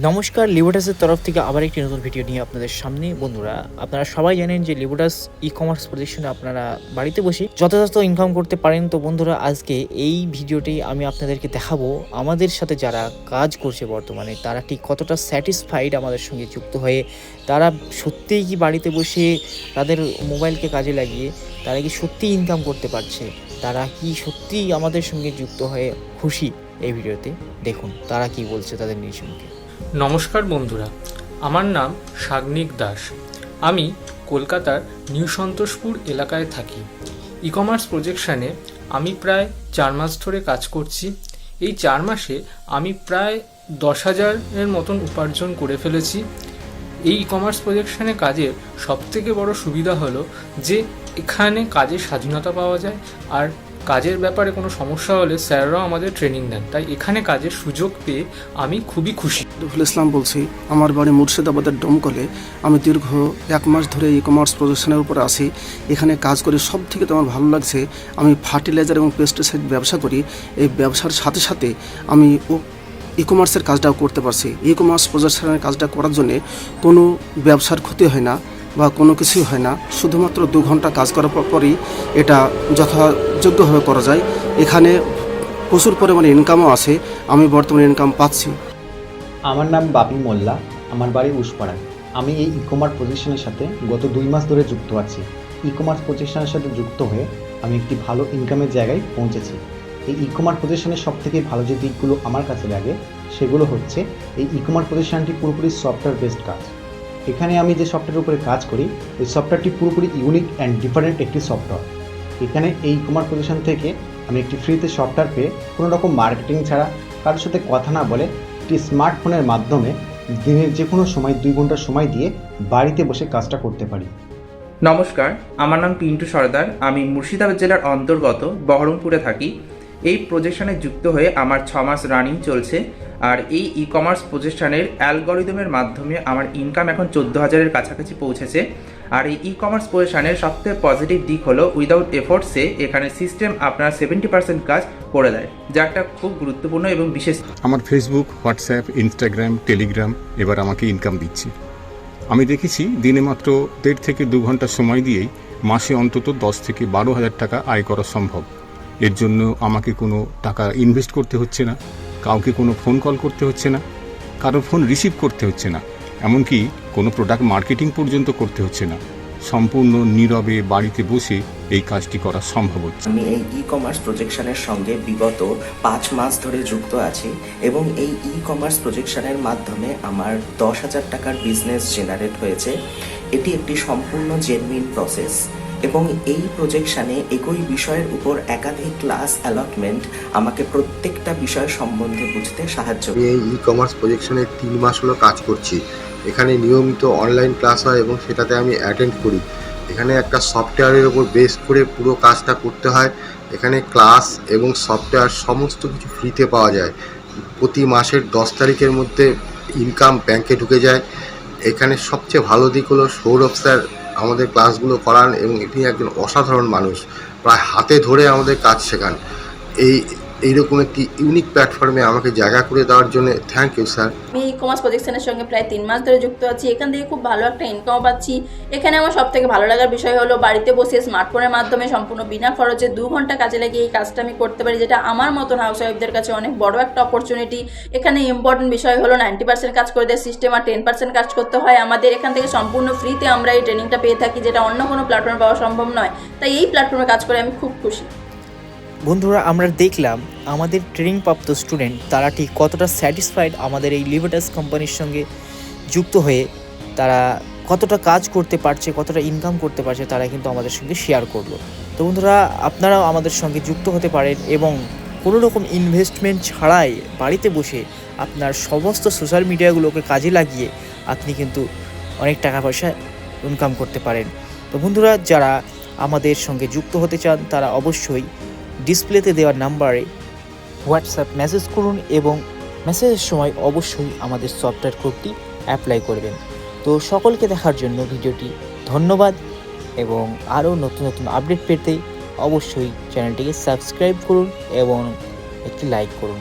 নমস্কার, লিবোটাসের তরফ থেকে আবার একটি নতুন ভিডিও নিয়ে আপনাদের সামনে। বন্ধুরা, আপনারা সবাই জানেন যে লিবোটাস ই কমার্স প্রজেকশনে আপনারা বাড়িতে বসে যথাযথ ইনকাম করতে পারেন। তো বন্ধুরা, আজকে এই ভিডিওটি আমি আপনাদেরকে দেখাবো আমাদের সাথে যারা কাজ করছে বর্তমানে তারা ঠিক কতটা স্যাটিসফাইড আমাদের সঙ্গে যুক্ত হয়ে। তারা সত্যিই কি বাড়িতে বসে তাদের মোবাইলকে কাজে লাগিয়ে তারা কি সত্যিই ইনকাম করতে পারছে, তারা কি সত্যিই আমাদের সঙ্গে যুক্ত হয়ে খুশি। এই ভিডিওতে দেখুন তারা কি বলছে তাদের নিজ মুখে। নমস্কার বন্ধুরা, আমার নাম সাগ্নিক দাস। আমি কলকাতার নিউ সন্তোষপুর এলাকায় থাকি। ই কমার্স প্রজেকশানে আমি প্রায় 4 মাস ধরে কাজ করছি। এই 4 মাসে আমি প্রায় 10,000-এর মতন উপার্জন করে ফেলেছি। এই ই কমার্স প্রজেকশানে কাজের সবথেকে বড় সুবিধা হলো যে এখানে কাজের স্বাধীনতা পাওয়া যায়, আর কাজের ব্যাপারে কোনো সমস্যা হলে স্যাররাও আমাদের ট্রেনিং দেন। তাই এখানে কাজের সুযোগ পেয়ে আমি খুবই খুশি। রুহুল ইসলাম বলছি। আমার বাড়ি মুর্শিদাবাদের ডোমকলে। আমি দীর্ঘ 1 মাস ধরে ই কমার্স প্রজেকশনের উপর আসি। এখানে কাজ করে সব থেকে তো আমার ভালো লাগছে, আমি ফার্টিলাইজার এবং পেস্টিসাইড ব্যবসা করি। এই ব্যবসার সাথে সাথে আমি ই কমার্সের কাজটাও করতে পারছি। ই কমার্স প্রজেকশনের কাজটা করার জন্যে কোনো ব্যবসার ক্ষতি হয় না বা কোনো কিছুই হয় না। শুধুমাত্র 2 ঘন্টা কাজ করার পরই এটা যথাযোগ্যভাবে করা যায়। এখানে প্রচুর পরিমাণে ইনকামও আছে। আমি বর্তমানে ইনকাম পাচ্ছি। আমার নাম বাপি মোল্লা, আমার বাড়ি উসপাড়ায়। আমি এই ই কমার্স প্রজেকশনের সাথে গত 2 মাস ধরে যুক্ত আছি। ই কমার্স প্রজেকশনের সাথে যুক্ত হয়ে আমি একটি ভালো ইনকামের জায়গায় পৌঁছেছি। এই ই কমার্স প্রজেকশনের সবথেকে ভালো যে দিকগুলো আমার কাছে লাগে সেগুলো হচ্ছে, এই ই কমার্স প্রজেকশনটি পুরোপুরি সফটওয়্যার বেসড কাজ। এখানে আমি যে সফটওয়্যারের উপরে কাজ করি, ওই সফটওয়্যারটি পুরোপুরি ইউনিক অ্যান্ড ডিফারেন্ট একটি সফটওয়্যার। এখানে এই ই কমার্স প্রজেকশন থেকে আমি একটি ফ্রিতে সফটওয়্যার পেয়ে কোনো রকম মার্কেটিং ছাড়া, কারোর সাথে কথা না বলে, একটি স্মার্টফোনের মাধ্যমে দিনের যে কোনো সময় 2 ঘন্টা সময় দিয়ে বাড়িতে বসে কাজটা করতে পারি। নমস্কার, আমার নাম পিন্টু সর্দার। আমি মুর্শিদাবাদ জেলার অন্তর্গত বহরমপুরে থাকি। এই প্রজেকশনে যুক্ত হয়ে আমার 6 মাস রানিং চলছে। আর এই ই কমার্স প্রজেকশনের অ্যালগরিদমের মাধ্যমে আমার ইনকাম এখন 14,000-এর কাছাকাছি পৌঁছেছে। আর এই ই কমার্স প্রজেকশনের সবথেকে পজিটিভ দিক হলো উইদাউট এফোর্টসে এখানে সিস্টেম আপনার 70% কাজ করে দেয়, যা একটা খুব গুরুত্বপূর্ণ এবং বিশেষ। আমার ফেসবুক, হোয়াটসঅ্যাপ, ইনস্টাগ্রাম, টেলিগ্রাম এবার আমাকে ইনকাম দিচ্ছে। আমি দেখেছি দিনে মাত্র 1.5 থেকে 2 ঘন্টা সময় দিয়েই মাসে অন্তত 10 থেকে 12,000 টাকা আয় করা সম্ভব। এর জন্য আমাকে কোনো টাকা ইনভেস্ট করতে হচ্ছে না, কাউকে কোনো ফোন কল করতে হচ্ছে না, কারোর ফোন রিসিভ করতে হচ্ছে না, এমনকি কোনো প্রোডাক্ট মার্কেটিং পর্যন্ত করতে হচ্ছে না। সম্পূর্ণ নীরবে বাড়িতে বসে এই কাজটি করা সম্ভব হচ্ছে। আমি এই ই কমার্স প্রজেকশনের সঙ্গে বিগত 5 মাস ধরে যুক্ত আছি এবং এই ই কমার্স প্রজেকশনের মাধ্যমে আমার 10,000 টাকার বিজনেস জেনারেট হয়েছে। এটি একটি সম্পূর্ণ জেনুইন প্রসেস এবং এই প্রজেকশনে একই বিষয়ের উপর একাধিক ক্লাস অ্যালটমেন্ট আমাকে প্রত্যেকটা বিষয় সম্বন্ধে বুঝতে সাহায্য করে। এই ই কমার্স প্রজেকশনে 3 মাস হলো কাজ করছি। এখানে নিয়মিত অনলাইন ক্লাস হয় এবং সেটাতে আমি অ্যাটেন্ড করি। এখানে একটা সফটওয়্যারের উপর বেস করে পুরো কাজটা করতে হয়। এখানে ক্লাস এবং সফটওয়্যার সমস্ত কিছু ফ্রিতে পাওয়া যায়। প্রতি মাসের 10 তারিখের মধ্যে ইনকাম ব্যাংকে ঢুকে যায়। এখানে সবচেয়ে ভালো দিক হলো সৌরভ স্যার আমাদের ক্লাসগুলো করান এবং এটি একজন অসাধারণ মানুষ, প্রায় হাতে ধরে আমাদের কাজ শেখান। এইরকম একটি ইউনিক প্ল্যাটফর্মে আমাকে জায়গা করে দেওয়ার জন্য থ্যাংক ইউ স্যার। আমি ই কমার্স প্রজেকশনের সঙ্গে প্রায় 3 মাস ধরে যুক্ত আছি। এখান থেকে খুব ভালো একটা ইনকাম পাচ্ছি। এখানে আমার সব থেকে ভালো লাগার বিষয় হলো বাড়িতে বসে স্মার্টফোনের মাধ্যমে সম্পূর্ণ বিনা খরচে 2 ঘন্টা কাজে লাগিয়ে এই কাজটা আমি করতে পারি, যেটা আমার মতন হাউস ওয়াইফদের কাছে অনেক বড় একটা অপরচুনিটি। এখানে ইম্পর্টেন্ট বিষয় হলো 90% কাজ করে দেয় সিস্টেম, আর 10% কাজ করতে হয় আমাদের। এখান থেকে সম্পূর্ণ ফ্রিতে আমরা এই ট্রেনিংটা পেয়ে থাকি, যেটা অন্য কোনো প্ল্যাটফর্মে পাওয়া সম্ভব নয়। তাই এই প্ল্যাটফর্মে কাজ করে আমি খুব খুশি। বন্ধুরা, আমরা দেখলাম আমাদের ট্রেনিংপ্রাপ্ত স্টুডেন্ট তারা ঠিক কতটা স্যাটিসফাইড আমাদের এই লিবোটাস কোম্পানির সঙ্গে যুক্ত হয়ে। তারা কতটা কাজ করতে পারছে, কতটা ইনকাম করতে পারছে, তারা কিন্তু আমাদের সঙ্গে শেয়ার করলো। তো বন্ধুরা, আপনারাও আমাদের সঙ্গে যুক্ত হতে পারেন এবং কোনো রকম ইনভেস্টমেন্ট ছাড়াই বাড়িতে বসে আপনার সমস্ত সোশ্যাল মিডিয়াগুলোকে কাজে লাগিয়ে আপনি কিন্তু অনেক টাকা পয়সা ইনকাম করতে পারেন। তো বন্ধুরা, যারা আমাদের সঙ্গে যুক্ত হতে চান তারা অবশ্যই ডিসপ্লেতে দেওয়া নাম্বারে হোয়াটসঅ্যাপ মেসেজ করুন এবং মেসেজের সময় অবশ্যই আমাদের সফটওয়্যার কোডটি অ্যাপ্লাই করবেন। তো সকলকে দেখার জন্য ভিডিওটি ধন্যবাদ এবং আরও নতুন নতুন আপডেট পেতে অবশ্যই চ্যানেলটিকে সাবস্ক্রাইব করুন এবং একটি লাইক করুন।